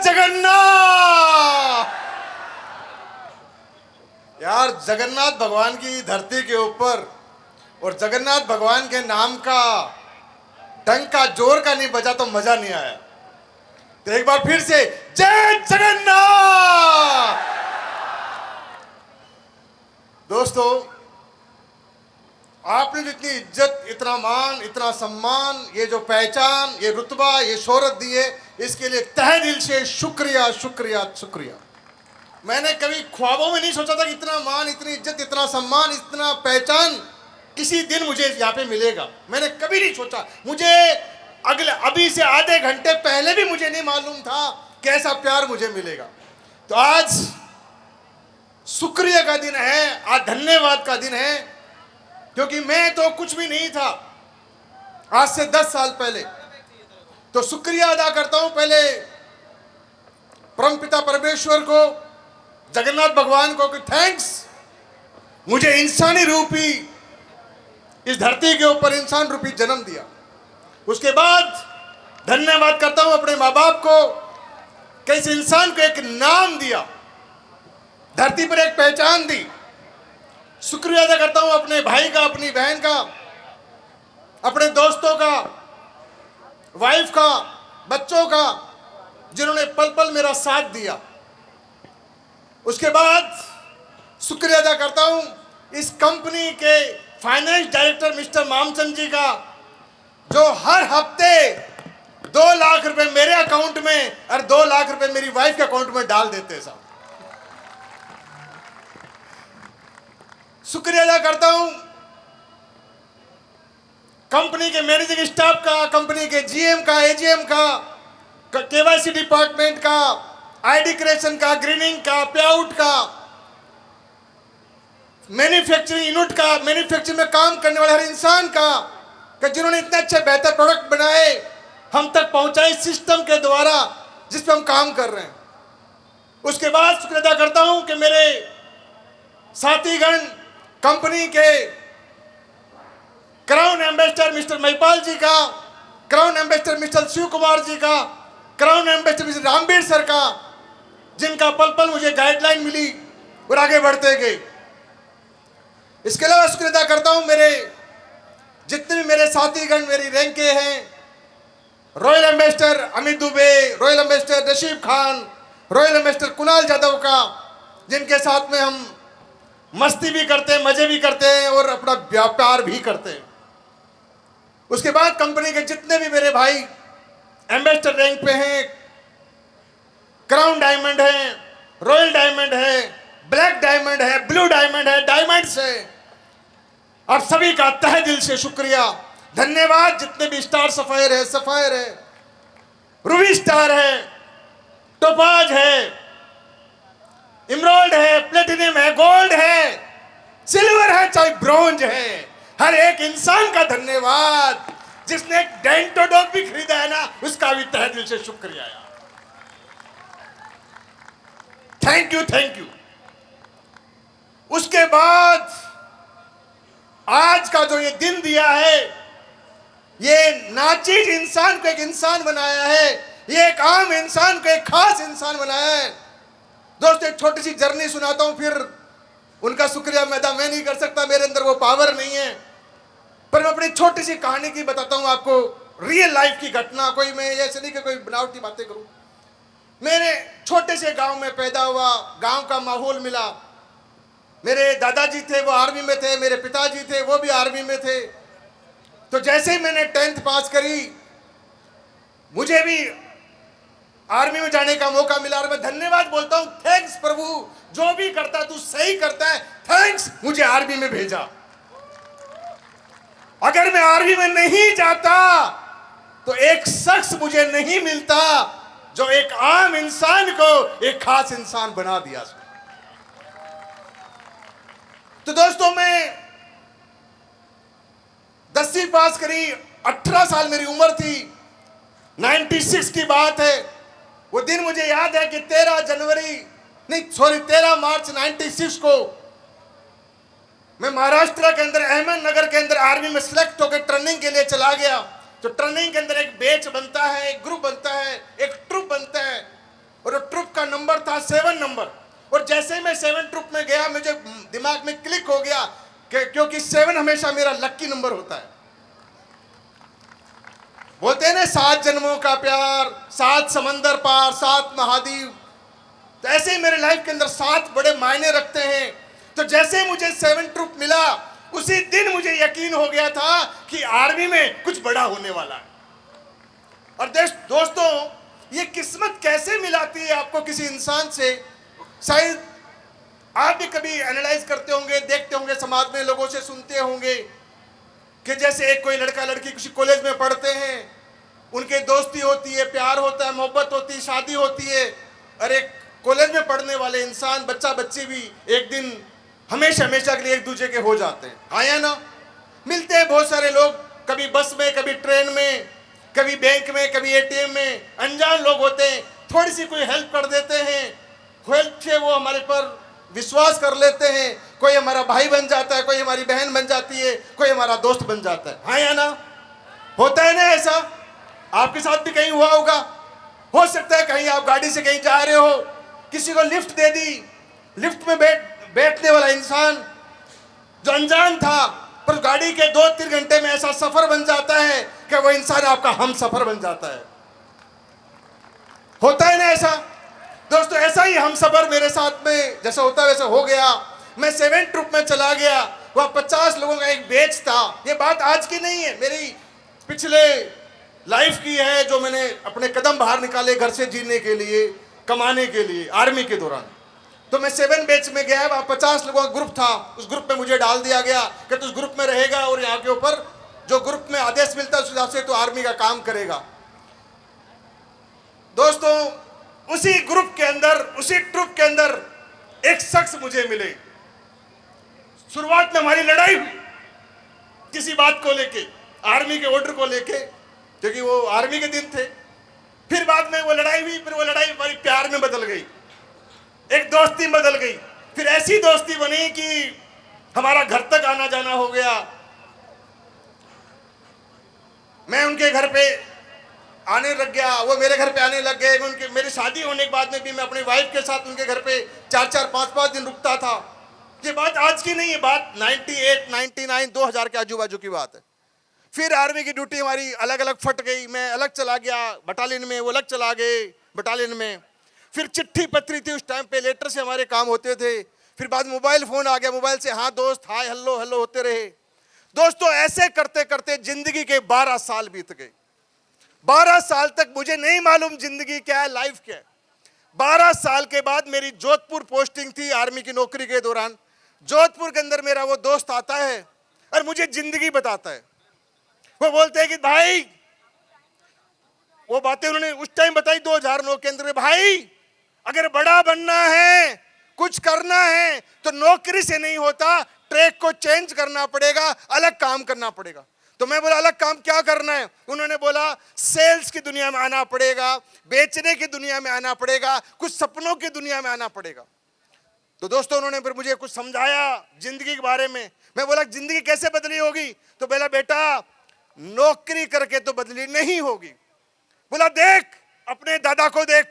जगन्नाथ। यार जगन्नाथ भगवान की धरती के ऊपर और जगन्नाथ भगवान के नाम का डंका जोर का नहीं बजा तो मजा नहीं आया। तो एक बार फिर से जय जगन्नाथ। दोस्तों, आपने जितनी इज्जत, इतना मान, इतना सम्मान, ये जो पहचान, ये रुतबा, ये शोहरत दी है, इसके लिए तहे दिल से शुक्रिया शुक्रिया शुक्रिया। मैंने कभी ख्वाबों में नहीं सोचा था कि इतना मान, इतनी इज्जत, इतना सम्मान, इतना पहचान किसी दिन मुझे यहाँ पे मिलेगा। मैंने कभी नहीं सोचा। मुझे अभी से आधे घंटे पहले भी मुझे नहीं मालूम था कैसा प्यार मुझे मिलेगा। तो आज शुक्रिया का दिन है, आज धन्यवाद का दिन है, क्योंकि मैं तो कुछ भी नहीं था आज से 10 साल पहले। तो शुक्रिया अदा करता हूं पहले परमपिता परमेश्वर को, जगन्नाथ भगवान को कि थैंक्स, मुझे इंसानी रूपी इस धरती के ऊपर इंसान रूपी जन्म दिया। उसके बाद धन्यवाद करता हूं अपने माँ बाप को कि इस इंसान को एक नाम दिया, धरती पर एक पहचान दी। शुक्रिया अदा करता हूं अपने भाई का, अपनी बहन का, अपने दोस्तों का, वाइफ का, बच्चों का, जिन्होंने पल पल मेरा साथ दिया। उसके बाद शुक्रिया अदा करता हूं इस कंपनी के फाइनेंस डायरेक्टर मिस्टर मामचंद जी का, जो हर हफ्ते 2 लाख रुपए मेरे अकाउंट में और 2 लाख रुपए मेरी वाइफ के अकाउंट में डाल देते हैं साहब। शुक्रिया अदा करता हूं कंपनी के मैनेजिंग स्टाफ का, कंपनी के जीएम का, एजीएम का, केवाईसी डिपार्टमेंट का, आईडी क्रिएशन का, ग्रीनिंग का, पे आउट का, मैन्युफैक्चरिंग यूनिट का, मैन्युफैक्चरिंग में काम करने वाले हर इंसान का, कि जिन्होंने इतने अच्छे बेहतर प्रोडक्ट बनाए, हम तक पहुंचाए सिस्टम के द्वारा जिस पे हम काम कर रहे हैं। उसके बाद शुक्रिया अदा करता हूं कि मेरे साथीगण, कंपनी के crown ambassador mister Mahipal ji का, crown ambassador mister Shiv Kumar ji का, crown ambassador mister Rambir sir का, जिनका पल पल मुझे गाइडलाइन मिली और आगे बढ़ते गए। इसके अलावा शुक्रिया अदा करता हूं मेरे जितने भी मेरे साथीगण, मेरी रैंक के हैं, royal ambassador Amit Dubey, royal ambassador नशीब खान, रॉयल एम्बेसडर कुणाल जाधव का, जिनके साथ में हम मस्ती भी करते हैं, मजे भी करते हैं और अपना व्यापार भी करते हैं। उसके बाद कंपनी के जितने भी मेरे भाई एम्बेसडर रैंक पे हैं, क्राउन डायमंड है, रॉयल डायमंड है, ब्लैक डायमंड है, ब्लू डायमंड है, डायमंड्स है, और सभी का तहे दिल से शुक्रिया, धन्यवाद। जितने भी स्टार सफायर है, रूबी स्टार है, टोपाज है, इमराल्ड है, प्लेटिनियम है, गोल्ड है, सिल्वर है, चाहे ब्रॉन्ज है, हर एक इंसान का धन्यवाद। जिसने एक डेंटो डॉग भी खरीदा है ना, उसका भी तहे दिल से शुक्रिया यार। Thank you, thank you. उसके बाद आज का जो ये दिन दिया है, ये नाचीज इंसान को एक इंसान बनाया है, ये एक आम इंसान को एक खास इंसान बनाया है। दोस्तों, एक छोटी सी जर्नी सुनाता हूं, फिर उनका शुक्रिया मैं नहीं कर सकता, मेरे अंदर वो पावर नहीं है, पर मैं अपनी छोटी सी कहानी की बताता हूं आपको, रियल लाइफ की घटना। कोई मैं ऐसे नहीं कि कोई बनावटी बातें करूं। मेरे छोटे से गांव में पैदा हुआ, गांव का माहौल मिला। मेरे दादाजी थे, वो आर्मी में थे, मेरे पिताजी थे, वो भी आर्मी में थे। तो जैसे ही मैंने 10th पास करी, मुझे भी आर्मी में जाने का मौका मिला, और मैं धन्यवाद बोलता हूं, थैंक्स प्रभु, जो भी करता तू सही करता है, थैंक्स मुझे आर्मी में भेजा। अगर मैं आर्मी में नहीं जाता तो एक शख्स मुझे नहीं मिलता जो एक आम इंसान को एक खास इंसान बना दिया। तो दोस्तों, मैं 10वीं पास करी, 18 साल मेरी उम्र थी, 96 की बात है। वो दिन मुझे याद है कि 13 मार्च 96 को मैं महाराष्ट्र के अंदर अहमदनगर के अंदर आर्मी में सिलेक्ट होकर ट्रेनिंग के लिए चला गया। तो ट्रेनिंग के अंदर एक बैच बनता है, एक ग्रुप बनता है, एक ट्रुप बनता है। का नंबर था 7 नंबर, और जैसे ही मैं 7 ट्रुप में गया मुझे दिमाग में क्लिक हो गया कि क्योंकि 7 हमेशा मेरा लक्की नंबर होता है। बोलते हैं ना 7 जन्मों का प्यार, 7 समंदर पार, 7 महाद्वीप, तो ऐसे ही मेरे लाइफ के अंदर 7 बड़े मायने रखते हैं। तो जैसे मुझे 7 ट्रुप मिला उसी दिन मुझे यकीन हो गया था कि आर्मी में कुछ बड़ा होने वाला है। और दोस्तों, ये किस्मत कैसे मिलाती है आपको किसी इंसान से, शायद आप भी कभी एनालाइज करते होंगे, देखते होंगे, समाज में लोगों से सुनते होंगे कि जैसे एक कोई लड़का लड़की किसी कॉलेज में पढ़ते हैं, उनके दोस्ती होती है, प्यार होता है, मोहब्बत होती है, शादी होती है, और एक कॉलेज में पढ़ने वाले इंसान, बच्चा बच्ची भी एक दिन हमेशा हमेशा के लिए एक दूसरे के हो जाते हैं। हाँ या ना? मिलते हैं बहुत सारे लोग, कभी बस में, कभी ट्रेन में, कभी बैंक में, कभी एटीएम में, अनजान लोग होते हैं, थोड़ी सी कोई हेल्प कर देते हैं, हेल्प से वो हमारे पर विश्वास कर लेते हैं, कोई हमारा भाई बन जाता है, कोई हमारी बहन बन जाती है, कोई हमारा दोस्त बन जाता है। हाँ या ना? होता है ना ऐसा? आपके साथ भी कहीं हुआ होगा। हो सकता है कहीं आप गाड़ी से कहीं जा रहे हो, किसी को लिफ्ट दे दी, लिफ्ट में बैठने वाला इंसान जो अनजान था, पर गाड़ी के 2-3 घंटे में ऐसा सफर बन जाता है कि वो इंसान आपका हम सफर बन जाता है। होता है ना ऐसा? दोस्तों, ऐसा ही हम सफर मेरे साथ में जैसा होता है वैसा हो गया। मैं 7 ट्रुप में चला गया, वह 50 लोगों का एक बैच था। ये बात आज की नहीं है, मेरी पिछले लाइफ की है, जो मैंने अपने कदम बाहर निकाले घर से जीने के लिए, कमाने के लिए, आर्मी के दौरान। तो मैं 7 बैच में गया, वहाँ 50 लोगों का ग्रुप था। उस ग्रुप में मुझे डाल दिया गया कि तू उस ग्रुप में रहेगा और यहाँ के ऊपर जो ग्रुप में आदेश मिलता है उस हिसाब से तो आर्मी का काम करेगा। दोस्तों, उसी ग्रुप के अंदर, उसी ट्रुप के अंदर एक शख्स मुझे मिले। शुरुआत में हमारी लड़ाई हुई किसी बात को लेके, आर्मी के ऑर्डर को लेके, क्योंकि वो आर्मी के दिन थे। फिर बाद में वो लड़ाई हुई, फिर वो लड़ाई हमारी प्यार में बदल गई, एक दोस्ती बदल गई। फिर ऐसी दोस्ती बनी कि हमारा घर तक आना जाना हो गया। मैं उनके घर पे आने लग गया, वो मेरे घर पे आने लग गए। उनके मेरी शादी होने के बाद में भी मैं अपनी वाइफ के साथ उनके घर पे 4-4, 5-5 दिन रुकता था। ये बात आज की नहीं है, बात 98, 99, 2000 के आजू बाजू की बात है। फिर आर्मी की ड्यूटी हमारी अलग अलग फट गई, मैं अलग चला गया बटालियन में, वो अलग चला गए बटालियन में। फिर चिट्ठी पत्री थी उस टाइम पे, लेटर से हमारे काम होते थे। फिर बाद मोबाइल फोन आ गया, मोबाइल से हाँ दोस्त, हाय हेलो हेलो होते रहे। दोस्तों, ऐसे करते करते जिंदगी के 12 साल बीत गए। 12 साल तक मुझे नहीं मालूम जिंदगी क्या है, लाइफ क्या है। 12 साल के बाद मेरी जोधपुर पोस्टिंग थी आर्मी की नौकरी के दौरान। जोधपुर के अंदर मेरा वो दोस्त आता है और मुझे जिंदगी बताता है। वो बोलते हैं कि भाई, वो बातें उन्होंने उस टाइम बताई 2009 के अंदर, भाई अगर बड़ा बनना है, कुछ करना है तो नौकरी से नहीं होता, ट्रैक को चेंज करना पड़ेगा, अलग काम करना पड़ेगा। तो मैं बोला अलग काम क्या करना है? उन्होंने बोला सेल्स की दुनिया में आना पड़ेगा, बेचने की दुनिया में आना पड़ेगा, कुछ सपनों की दुनिया में आना पड़ेगा। तो दोस्तों, उन्होंने फिर मुझे कुछ समझाया जिंदगी के बारे में। मैं बोला जिंदगी कैसे बदली होगी? तो बोला बेटा, नौकरी करके तो बदली नहीं होगी। बोला देख अपने दादा को देख,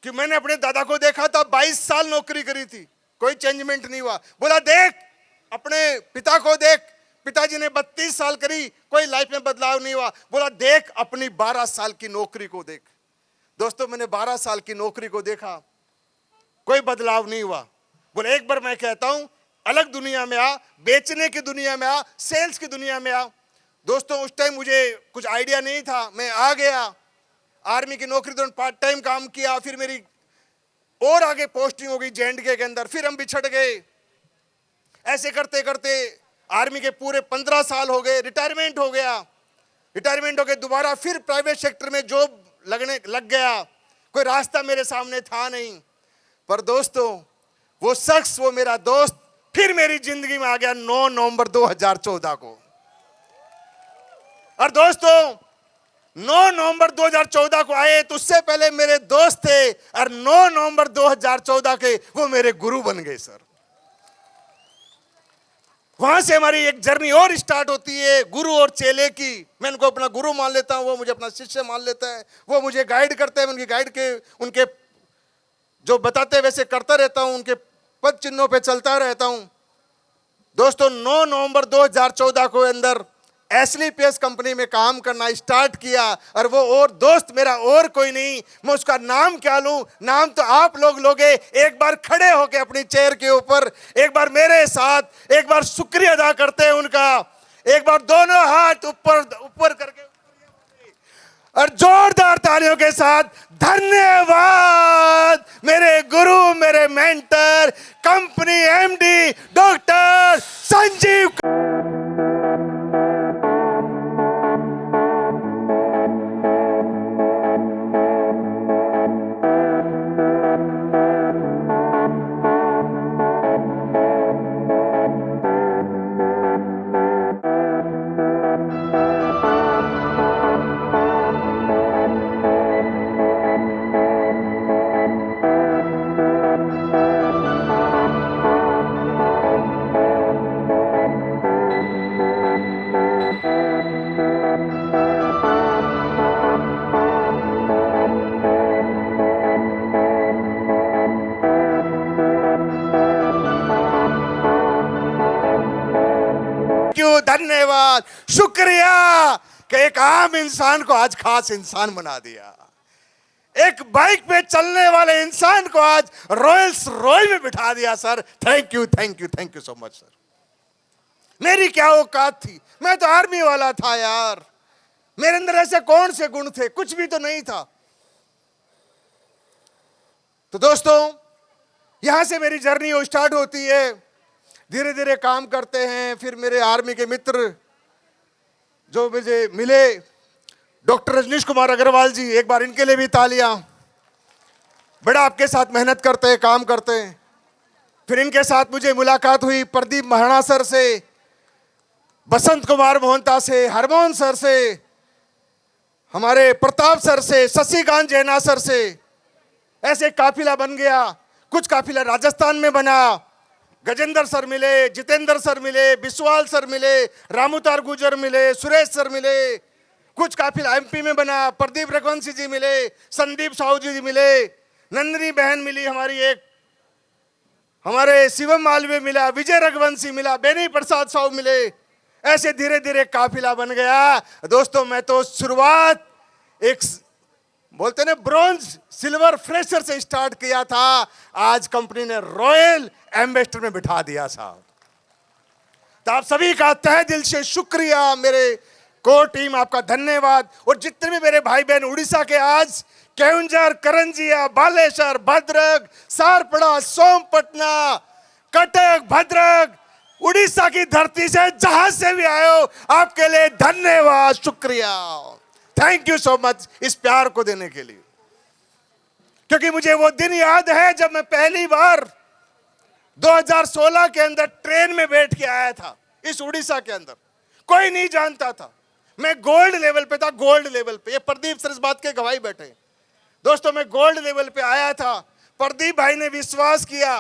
कि मैंने अपने दादा को देखा था, 22 साल नौकरी करी थी, कोई चेंजमेंट नहीं हुआ। बोला देख अपने पिता को देख, पिताजी ने 32 साल करी, कोई लाइफ में बदलाव नहीं हुआ। बोला देख अपनी 12 साल की नौकरी को देख। दोस्तों, मैंने 12 साल की नौकरी को देखा, कोई बदलाव नहीं हुआ। बोले एक बार मैं कहता हूं, अलग दुनिया में आ, बेचने की दुनिया में आ, सेल्स की दुनिया में आ। दोस्तों, उस टाइम मुझे कुछ आइडिया नहीं था, मैं आ गया आर्मी की नौकरी दौरान, पार्ट टाइम काम किया। फिर मेरी और आगे पोस्टिंग हो गई जे&के के अंदर, फिर हम बिछड़ गए। ऐसे करते करते आर्मी के पूरे 15 साल हो गए, रिटायरमेंट हो गया। रिटायरमेंट हो गए, दोबारा फिर प्राइवेट सेक्टर में जॉब लगने लग गया। कोई रास्ता मेरे सामने था नहीं। पर दोस्तों, वो शख्स, वो मेरा दोस्त फिर मेरी जिंदगी में आ गया 9 नवंबर 2014 को। और दोस्तों, 9 नवंबर 2014 को आए तो उससे पहले मेरे दोस्त थे, और 9 नवंबर 2014 के वो मेरे गुरु बन गए सर। वहां से हमारी एक जर्नी और स्टार्ट होती है गुरु और चेले की। मैं उनको अपना गुरु मान लेता हूं, वो मुझे अपना शिष्य मान लेता है, वो मुझे गाइड करते हैं, उनकी गाइड के उनके जो बताते हैं वैसे करता रहता हूं, उनके पद चिन्हों पे चलता रहता हूं। दोस्तों 9 नवंबर 2014 को अंदर एसलीपीएस कंपनी में काम करना स्टार्ट किया, और वो और दोस्त मेरा और कोई नहीं, मैं उसका नाम क्या लूं, नाम तो आप लोग लोगे। एक बार खड़े होके अपनी चेयर के ऊपर एक बार मेरे साथ एक बार शुक्रिया अदा करते हैं उनका, एक बार दोनों हाथ ऊपर ऊपर करके और जोरदार तालियों के साथ धन्यवाद मेरे गुरु, मेरे mentor, company MD doctor Sanjeev. धन्यवाद, शुक्रिया कि एक आम इंसान को आज खास इंसान बना दिया। एक बाइक पे चलने वाले इंसान को आज रॉयल्स रॉयल में बिठा दिया sir. Thank you thank you thank you so much sir. मेरी क्या औकात थी, मैं तो आर्मी वाला था यार, मेरे अंदर ऐसे कौन से गुण थे, कुछ भी तो नहीं था। तो दोस्तों यहां से मेरी जर्नी स्टार्ट होती है, धीरे धीरे काम करते हैं। फिर मेरे आर्मी के मित्र जो मुझे मिले, डॉक्टर रजनीश कुमार अग्रवाल जी, एक बार इनके लिए भी तालियां। बड़ा आपके साथ मेहनत करते हैं, काम करते हैं। फिर इनके साथ मुझे मुलाकात हुई प्रदीप महाराणा सर से, बसंत कुमार मोहंता से, हरमोहन सर से, हमारे प्रताप सर से, शशिकांत जैना सर से। ऐसे काफिला बन गया। कुछ काफिला राजस्थान में बना, गजेंद्र सर मिले, जितेंद्र सर मिले, बिस्वाल सर मिले, रामूतार गुजर मिले, सुरेश सर मिले। कुछ काफिला एमपी में बना, प्रदीप रघुवंशी जी मिले, संदीप साहू जी मिले, नंदनी बहन मिली हमारी एक, हमारे शिवम मालवीय मिला, विजय रघुवंशी मिला, बेनी प्रसाद साहू मिले। ऐसे धीरे धीरे काफिला बन गया। दोस्तों मैं तो शुरुआत एक बोलते ना ब्रॉन्ज सिल्वर फ्रेशर से स्टार्ट किया था, आज कंपनी ने रॉयल एम्बेसडर में बिठा दिया साहब। तो आप सभी का तहे दिल से शुक्रिया, मेरे कोर टीम आपका धन्यवाद। और जितने भी मेरे भाई बहन उड़ीसा के आज केउंझर, करंजिया, बालेश्वर, भद्रक, सारपड़ा, सोमपटना, कटक, भद्रक, उड़ीसा की धरती से जहां से भी आए हो, आपके लिए धन्यवाद, शुक्रिया, थैंक यू सो मच इस प्यार को देने के लिए। क्योंकि मुझे वो दिन याद है जब मैं पहली बार 2016 के अंदर ट्रेन में बैठ के आया था इस उड़ीसा के अंदर। कोई नहीं जानता था, मैं गोल्ड लेवल पे था, गोल्ड लेवल पे। ये प्रदीप सर इस बात के गवाही बैठे हैं। दोस्तों मैं गोल्ड लेवल पे आया था, प्रदीप भाई ने विश्वास किया।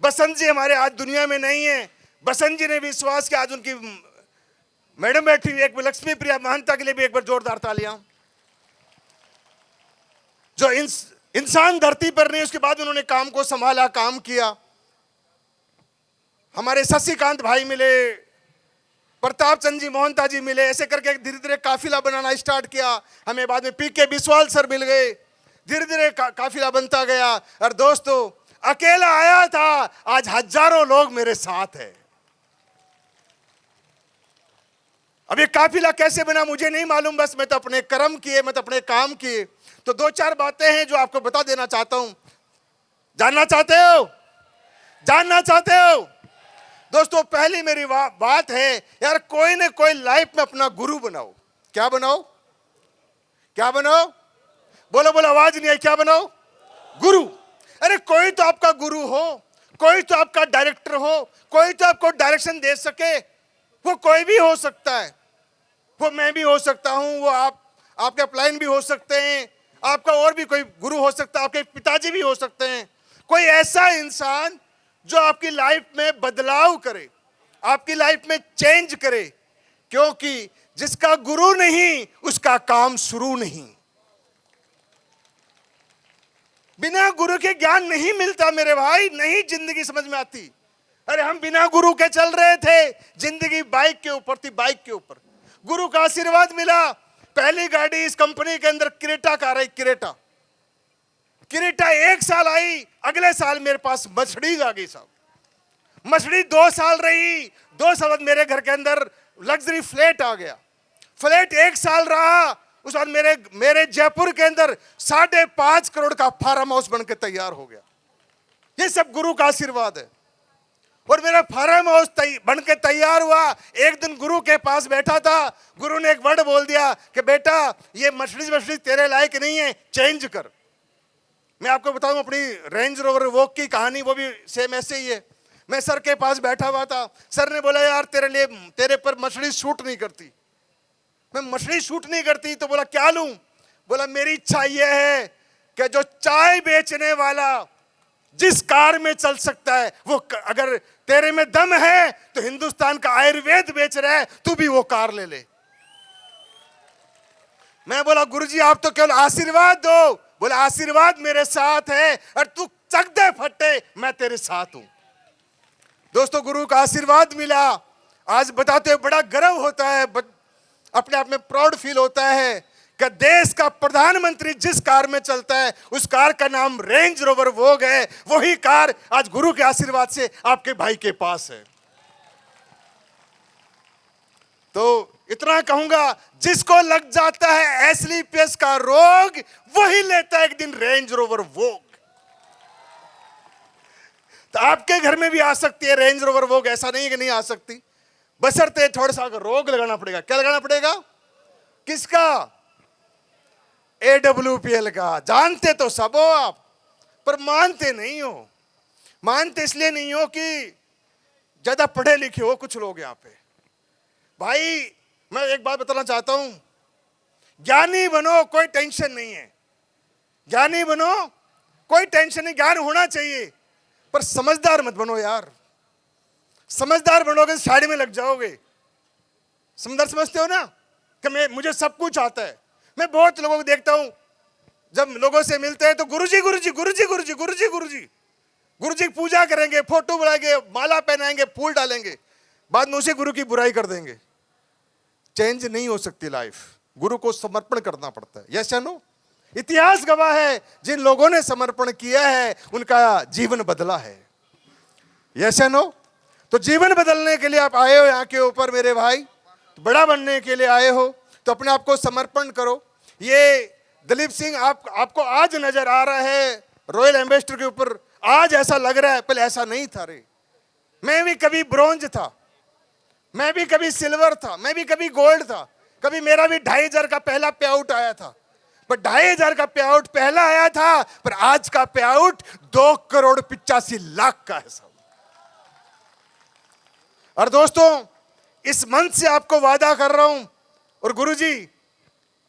बसंत जी हमारे आज दुनिया में नहीं है, बसंत जी ने विश्वास किया। आज उनकी मैडम बैठी हुई, एक लक्ष्मी प्रिया महंता के लिए भी एक बार जोरदार तालियां। जो इंसान धरती पर नहीं, उसके बाद उन्होंने काम को संभाला, काम किया। हमारे शशिकांत भाई मिले, प्रताप चंद जी मोहंता जी मिले। ऐसे करके धीरे धीरे काफिला बनाना स्टार्ट किया। हमें बाद में पीके बिस्वाल सर मिल गए, धीरे धीरे काफिला बनता गया। और दोस्तों अकेला आया था, आज हजारों लोग मेरे साथ हैं। अब ये काफिला कैसे बना मुझे नहीं मालूम, बस मैं तो अपने कर्म किए, मैं तो अपने काम किए। तो 2-4 बातें हैं जो आपको बता देना चाहता हूं। जानना चाहते हो? जानना चाहते हो? दोस्तों पहली मेरी बात है यार, कोई ना कोई लाइफ में अपना गुरु बनाओ। क्या बनाओ? क्या बनाओ? बोलो बोलो, आवाज नहीं आई। क्या बनाओ? गुरु। अरे कोई तो आपका गुरु हो, कोई तो आपका डायरेक्टर हो, कोई तो आपको डायरेक्शन दे सके। वो कोई भी हो सकता है, वो मैं भी हो सकता हूं, वो आपके अपलाइन भी हो सकते हैं, आपका और भी कोई गुरु हो सकता है, आपके पिताजी भी हो सकते हैं। कोई ऐसा इंसान जो आपकी लाइफ में बदलाव करे, आपकी लाइफ में चेंज करे, क्योंकि जिसका गुरु नहीं उसका काम शुरू नहीं। बिना गुरु के ज्ञान नहीं मिलता मेरे भाई, नहीं जिंदगी समझ में आती। अरे हम बिना गुरु के चल रहे थे, जिंदगी बाइक के ऊपर थी, बाइक के ऊपर गुरु का आशीर्वाद मिला। पहली गाड़ी इस कंपनी के अंदर क्रेटा कार आई, क्रेटा 1 साल आई, अगले साल मेरे पास मर्सिडीज आ गई साहब। मर्सिडीज 2 साल रही, 2 साल बाद मेरे घर के अंदर लग्जरी फ्लैट आ गया। फ्लैट 1 साल रहा, उस बाद मेरे जयपुर के अंदर 5.5 करोड़ का फार्म हाउस बन के तैयार हो गया। ये सब गुरु का आशीर्वाद है। और मेरा फार्म हाउस बन के तैयार हुआ। एक दिन गुरु के पास बैठा था, गुरु ने एक वर्ड बोल दिया कि बेटा ये मर्सिडीज तेरे लायक नहीं है, चेंज कर। मैं आपको बताऊं अपनी रेंज रोवर वॉक की कहानी, वो भी सेम ऐसे ही है। मैं सर के पास बैठा हुआ था, सर ने बोला यार तेरे पर मर्सिडीज शूट नहीं करती। मैं मर्सिडीज शूट नहीं करती तो बोला क्या लूं? बोला मेरी इच्छा यह है कि जो चाय बेचने वाला जिस कार में चल सकता है, वो अगर तेरे में दम है तो हिंदुस्तान का आयुर्वेद बेच रहा है, तू भी वो कार ले ले। मैं बोला गुरुजी आप तो केवल आशीर्वाद दो। बोला आशीर्वाद मेरे साथ है और तू चक दे फट्टे, मैं तेरे साथ हूं। दोस्तों गुरु का आशीर्वाद मिला। आज बताते हुए बड़ा गर्व होता है, अपने आप में प्राउड फील होता है कि देश का प्रधानमंत्री जिस कार में चलता है उस कार का नाम रेंज रोवर वोग है। वही कार आज गुरु के आशीर्वाद से आपके भाई के पास है। तो इतना कहूंगा, जिसको लग जाता है एस्लीपियस का रोग वही लेता है एक दिन रेंज रोवर वोग। तो आपके घर में भी आ सकती है रेंज रोवर वोग, ऐसा नहीं है कि नहीं आ सकती, बशर्ते थोड़ा सा रोग लगाना पड़ेगा। क्या लगाना पड़ेगा? किसका? AWPL का। जानते तो सब हो आप, पर मानते नहीं हो। मानते इसलिए नहीं हो कि ज्यादा पढ़े लिखे हो कुछ लोग यहाँ पे। भाई मैं एक बात बताना चाहता हूं, ज्ञानी बनो कोई टेंशन नहीं है, ज्ञानी बनो कोई टेंशन नहीं, ज्ञान होना चाहिए, पर समझदार मत बनो यार। समझदार बनोगे साड़ी में लग जाओगे। समझदार समझते हो ना कि मुझे सब कुछ आता है। मैं बहुत लोगों को देखता हूं, जब लोगों से मिलते हैं तो गुरुजी गुरुजी गुरुजी गुरुजी गुरुजी गुरुजी गुरुजी की पूजा करेंगे, फोटो बनाएंगे, माला पहनाएंगे, फूल डालेंगे, बाद में उसे गुरु की बुराई कर देंगे। चेंज नहीं हो सकती लाइफ, गुरु को समर्पण करना पड़ता है। यस या नो? इतिहास गवाह है, जिन लोगों ने समर्पण किया है उनका जीवन बदला है। यस या नो? तो जीवन बदलने के लिए आप आए हो यहाँ के ऊपर मेरे भाई, तो बड़ा बनने के लिए आए हो तो अपने आप को समर्पण करो। ये दलीप सिंह आपको आज नजर आ रहा है रॉयल एम्बेसडर के ऊपर, आज ऐसा लग रहा है, पहले ऐसा नहीं था रे। मैं भी कभी ब्रॉन्ज था, मैं भी कभी सिल्वर था, मैं भी कभी गोल्ड था, कभी मेरा भी 2,500 का पहला पे आउट आया था। पर 2,500 का पे आउट पहला आया था, पर आज का पे आउट 2,85,00,000 का है सब। और दोस्तों इस मंच से आपको वादा कर रहा हूं, और गुरुजी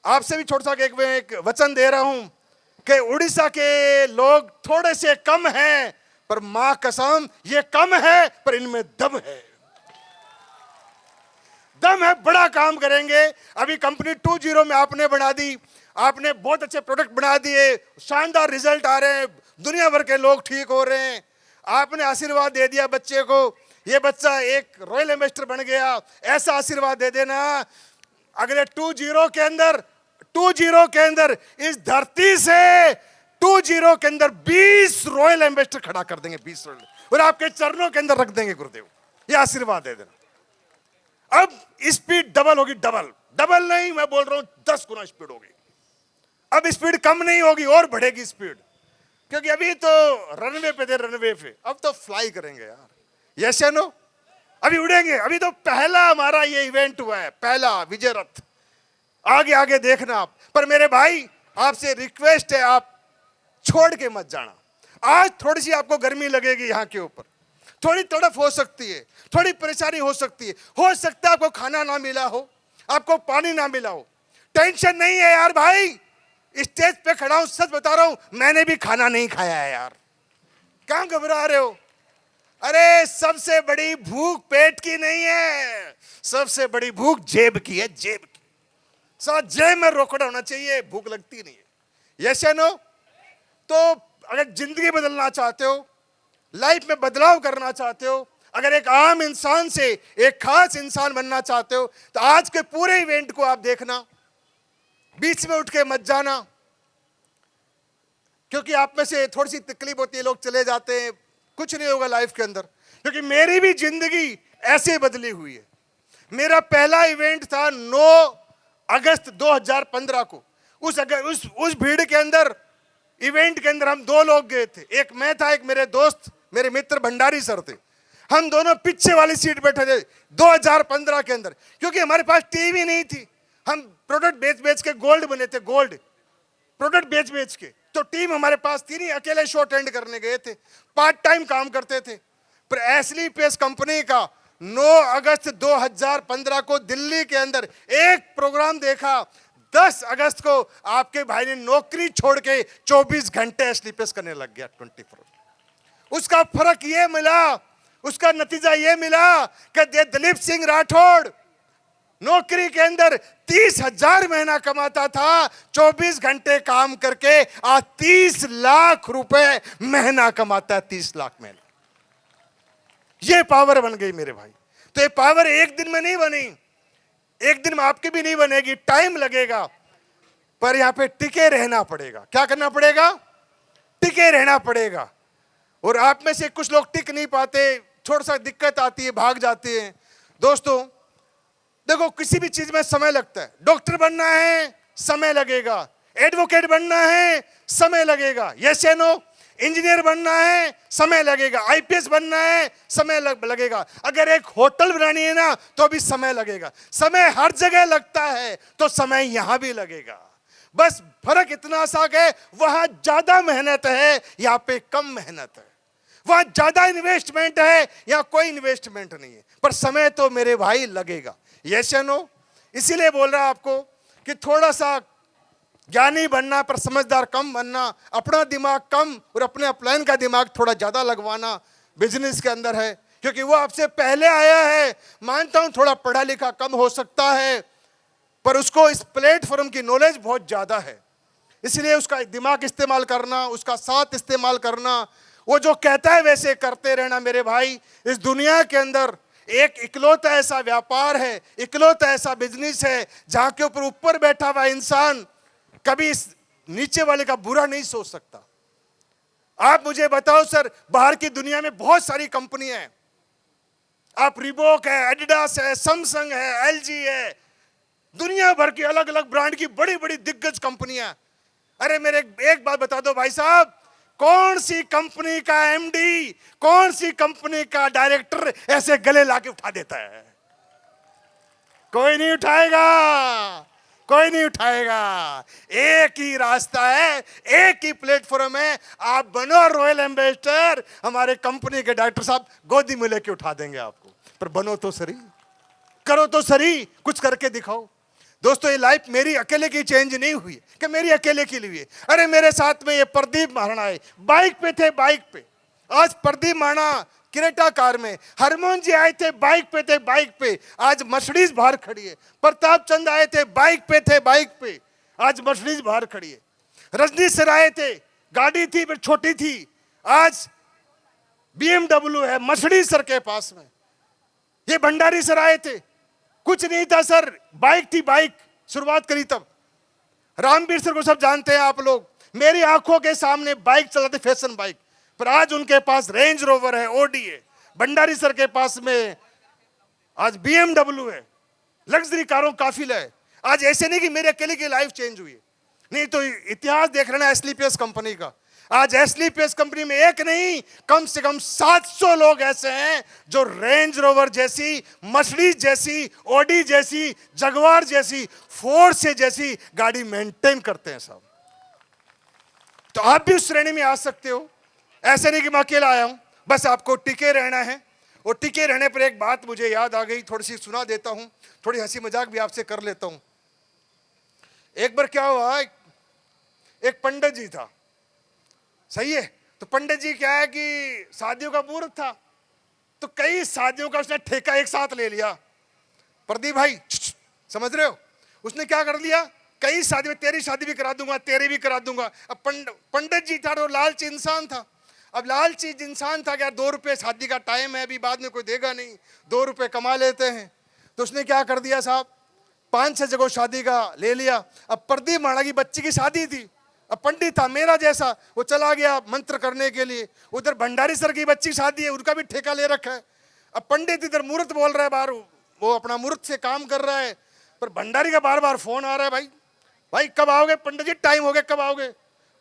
आपसे भी छोटा सा एक वचन दे रहा हूं कि उड़ीसा के लोग थोड़े से कम हैं, पर मां कसम ये कम है, पर इनमें दम है, दम है, बड़ा काम करेंगे। अभी कंपनी 2.0 में आपने बना दी, आपने बहुत अच्छे प्रोडक्ट बना दिए, शानदार रिजल्ट आ रहे हैं, दुनिया भर के लोग ठीक हो रहे हैं। आपने आशीर्वाद दे दिया बच्चे को, ये बच्चा एक रॉयल एम्बेसडर बन गया। ऐसा आशीर्वाद दे देना अगले 2.0 के अंदर इस धरती से 2.0 के अंदर 20 रॉयल एम्बेसडर खड़ा कर देंगे, 20 रॉयल, और आपके चरणों के अंदर रख देंगे गुरुदेव। ये आशीर्वाद दे देना। अब स्पीड डबल होगी, डबल नहीं, मैं बोल रहा हूं 10 गुना स्पीड होगी। अब स्पीड कम नहीं होगी और बढ़ेगी स्पीड, क्योंकि अभी तो रनवे पे थे, रनवे पे, अब तो फ्लाई करेंगे यार। यस या नो? अभी उड़ेंगे। अभी तो पहला हमारा ये इवेंट हुआ है, पहला विजय रथ। आगे आगे देखना आप। पर मेरे भाई आपसे रिक्वेस्ट है, आप छोड़ के मत जाना। आज थोड़ी सी आपको गर्मी लगेगी यहाँ के ऊपर, थोड़ी तड़फ हो सकती है, थोड़ी परेशानी हो सकती है, हो सकता है आपको खाना ना मिला हो, आपको पानी ना मिला हो। टेंशन नहीं है यार भाई, स्टेज पे खड़ा हूं, सच बता रहा हूं, मैंने भी खाना नहीं खाया है यार। क्या घबरा रहे हो? अरे सबसे बड़ी भूख पेट की नहीं है, सबसे बड़ी भूख जेब की है, जेब की। साथ जेब में रोकड़ा होना चाहिए, भूख लगती नहीं है। यस या नो? तो अगर जिंदगी बदलना चाहते हो, लाइफ में बदलाव करना चाहते हो, अगर एक आम इंसान से एक खास इंसान बनना चाहते हो, तो आज के पूरे इवेंट को आप देखना, बीच में उठ के मत जाना, क्योंकि आप में से थोड़ी सी तकलीफ होती है, लोग चले जाते हैं, कुछ नहीं होगा लाइफ के अंदर। क्योंकि मेरी भी जिंदगी ऐसे बदली हुई है। मेरा पहला इवेंट था 9 अगस्त 2015 को। उस भीड़ के अंदर, इवेंट के अंदर हम 2 लोग गए थे, एक मैं था, एक मेरे दोस्त, मेरे मित्र भंडारी सर थे। हम दोनों पीछे वाली सीट बैठे थे 2015 के अंदर, क्योंकि हमारे पास टीवी नहीं थी। हम प्रोडक्ट बेच बेच के गोल्ड बने थे, गोल्ड प्रोडक्ट बेच बेच के। तो टीम हमारे पास थी नहीं, अकेले शो अटेंड करने गए थे, पार्ट टाइम काम करते थे। पर एस्ली पेस कंपनी का 9 अगस्त 2015 को दिल्ली के अंदर एक प्रोग्राम देखा। 10 अगस्त को आपके भाई ने नौकरी छोड़ के 24 घंटे एस्ली पेस करने लग गया, 24। उसका फर्क ये मिला, उसका नतीजा ये मिला कि दिलीप सिंह राठौड़ नौकरी के अंदर 30,000 महीना कमाता था, 24 घंटे काम करके आज 30 लाख रुपए महीना कमाता है, 30 लाख महीना। ये पावर बन गई मेरे भाई। तो ये पावर एक दिन में नहीं बनी, एक दिन में आपकी भी नहीं बनेगी, टाइम लगेगा, पर यहां पे टिके रहना पड़ेगा। क्या करना पड़ेगा? टिके रहना पड़ेगा। और आप में से कुछ लोग टिक नहीं पाते, थोड़ा सा दिक्कत आती है, भाग जाते हैं। दोस्तों देखो, किसी भी चीज में समय लगता है। डॉक्टर बनना है, समय लगेगा। एडवोकेट बनना है, समय लगेगा। यस या नो? इंजीनियर बनना है, समय लगेगा। आईपीएस बनना है, समय लगेगा। अगर एक होटल बनानी है ना, तो भी समय लगेगा। समय हर जगह लगता है, तो समय यहां भी लगेगा। बस फर्क इतना सा है, वहां ज्यादा मेहनत है, यहां पे कम मेहनत है। वहां ज्यादा इन्वेस्टमेंट है, यहां कोई इन्वेस्टमेंट नहीं है, पर समय तो मेरे भाई लगेगा। यस या नो? इसीलिए बोल रहा आपको कि थोड़ा सा ज्ञानी बनना पर समझदार कम बनना, अपना दिमाग कम और अपने अपलाइन का दिमाग थोड़ा ज्यादा लगवाना बिजनेस के अंदर है, क्योंकि वो आपसे पहले आया है। मानता हूं थोड़ा पढ़ा लिखा कम हो सकता है, पर उसको इस प्लेटफॉर्म की नॉलेज बहुत ज्यादा है, इसलिए उसका दिमाग इस्तेमाल करना, उसका साथ इस्तेमाल करना, वो जो कहता है वैसे करते रहना। मेरे भाई, इस दुनिया के अंदर एक इकलौता ऐसा व्यापार है, इकलौता ऐसा बिजनेस है, जहां के ऊपर बैठा हुआ इंसान कभी इस नीचे वाले का बुरा नहीं सोच सकता। आप मुझे बताओ सर, बाहर की दुनिया में बहुत सारी कंपनियां हैं। आप रिबॉक है, एडिडास है, सैमसंग है, एलजी है, दुनिया भर की अलग अलग ब्रांड की बड़ी बड़ी दिग्गज कंपनियां। अरे मेरे एक बात बता दो भाई साहब, कौन सी कंपनी का एमडी, कौन सी कंपनी का डायरेक्टर ऐसे गले लाके उठा देता है? कोई नहीं उठाएगा, कोई नहीं उठाएगा। एक ही रास्ता है, एक ही प्लेटफॉर्म है। आप बनो रॉयल एम्बेसडर, हमारे कंपनी के डायरेक्टर साहब गोदी में लेके उठा देंगे आपको। पर बनो तो सही, करो तो सही, कुछ करके दिखाओ। दोस्तों ये लाइफ मेरी अकेले की चेंज नहीं हुई कि मेरी अकेले की लिए। अरे मेरे साथ में ये प्रदीप महाराणा है, बाइक पे थे, बाइक पे। आज प्रदीप महाराणा क्रेटा कार में, हरमोहन जी आए थे बाइक पे थे, बाइक पे। आज मर्सिडीज बाहर खड़ी है। प्रताप चंद आए थे बाइक पे थे, बाइक पे। आज मर्सिडीज बाहर खड़ी है। रजनी सर आए थे, गाड़ी थी पर छोटी थी, आज बीएमडब्ल्यू है मर्सिडीज सर के पास में। ये भंडारी सर आए थे, कुछ नहीं था सर, बाइक थी, बाइक शुरुआत करी तब। रामवीर सर को सब जानते हैं आप लोग, मेरी आंखों के सामने बाइक चलाते, फैशन बाइक, पर आज उनके पास रेंज रोवर है, ओडी है। भंडारी सर के पास में आज बीएमडब्ल्यू है, लग्जरी कारों काफिला है। आज ऐसे नहीं कि मेरे अकेले की लाइफ चेंज हुई है, नहीं तो इतिहास देख लेना एस्लीपियस कंपनी का। आज एस्लीपियस कंपनी में एक नहीं, कम से कम 700 लोग ऐसे हैं जो रेंज रोवर जैसी, मर्सिडीज जैसी, ओडी जैसी, जगुआर जैसी, फोर्स जैसी गाड़ी मेंटेन करते हैं साहब। तो आप भी उस श्रेणी में आ सकते हो। ऐसे नहीं कि मैं अकेला आया हूं, बस आपको टिके रहना है। और टिके रहने पर एक बात मुझे याद आ गई, थोड़ी सी सुना देता हूं, थोड़ी हंसी मजाक भी आपसे कर लेता हूं। एक बार क्या हुआ, एक पंडित जी था, सही है। तो पंडित जी क्या है कि शादियों का मुहूर्त था, तो कई शादियों का उसने ठेका एक साथ ले लिया। प्रदीप भाई समझ रहे हो, उसने क्या कर लिया, कई शादी में तेरी शादी भी करा दूंगा, तेरी भी करा दूंगा। अब पंडित जी था तो लालची इंसान था। अब लालची इंसान था कि यार 2 रुपए शादी का टाइम है, अभी बाद में कोई देगा नहीं, 2 रुपए कमा लेते हैं। तो उसने क्या कर दिया साहब, 5-6 जगह शादी का ले लिया। अब प्रदीप माणा की बच्ची की शादी थी, अब पंडित था मेरा जैसा, वो चला गया मंत्र करने के लिए। उधर भंडारी सर की बच्ची शादी है, उनका भी ठेका ले रखा है। अब पंडित इधर मुहूर्त बोल रहा है बाहर, वो अपना मुहूर्त से काम कर रहा है, पर भंडारी का बार बार फोन आ रहा है, भाई भाई कब आओगे पंडित जी, टाइम हो गया कब आओगे।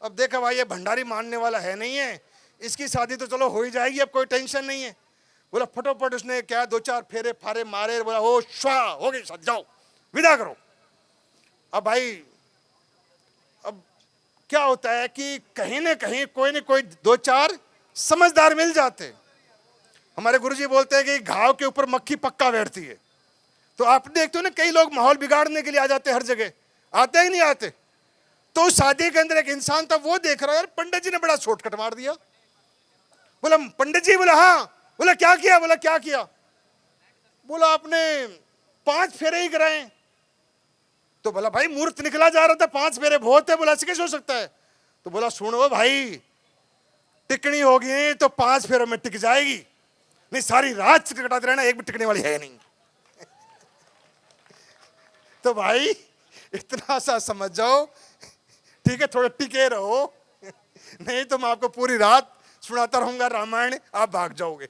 अब देखा भाई ये भंडारी मानने वाला है नहीं है, इसकी शादी तो चलो हो ही जाएगी, अब कोई टेंशन नहीं है। बोला फटोफट उसने क्या 2-4 फेरे फारे मारे, बोला हो श्वा हो गई शादी, जाओ विदा करो। अब भाई अब क्या होता है कि कहीं ना कहीं कोई ना कोई 2-4 समझदार मिल जाते। हमारे गुरुजी बोलते हैं कि घाव के ऊपर मक्खी पक्का बैठती है। तो आप देखते हो ना कई लोग माहौल बिगाड़ने के लिए आ जाते हैं, हर जगह आते ही नहीं आते। तो शादी के अंदर एक इंसान था, वो देख रहा है यार पंडित जी ने बड़ा शॉर्टकट मार दिया। बोला पंडित जी, बोला हाँ, बोला क्या किया, बोला क्या किया, बोला आपने 5 फेरे ही कराए। तो बोला भाई मुहूर्त निकला जा रहा था, 5 फेरे बहुत है, बोला ऐसे कैसे हो सकता है। तो बोला सुनो भाई, टिकनी होगी तो 5 फेरों में टिक जाएगी, नहीं सारी रात टिकटाते रहना, एक भी टिकने वाली है नहीं। तो भाई इतना सा समझ जाओ, ठीक है थोड़ा टिके रहो, नहीं तो मैं आपको पूरी रात सुनाता रहूंगा रामायण, आप भाग जाओगे।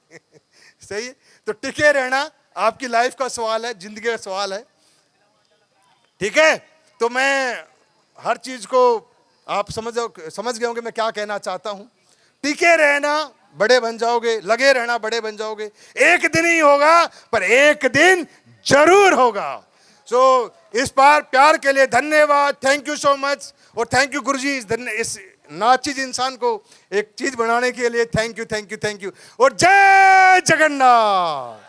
सही है, तो टिके रहना आपकी लाइफ का सवाल है, जिंदगी का सवाल है, ठीक है। तो मैं हर चीज को आप समझ गए होंगे मैं क्या कहना चाहता हूं। टिके रहना बड़े बन जाओगे, लगे रहना बड़े बन जाओगे। एक दिन ही होगा पर एक दिन जरूर होगा। सो इस बार प्यार के लिए धन्यवाद, थैंक यू सो मच। और थैंक यू गुरुजी इस नाचीज इंसान को एक चीज बनाने के लिए, thank you thank you thank you. और जय जगन्नाथ।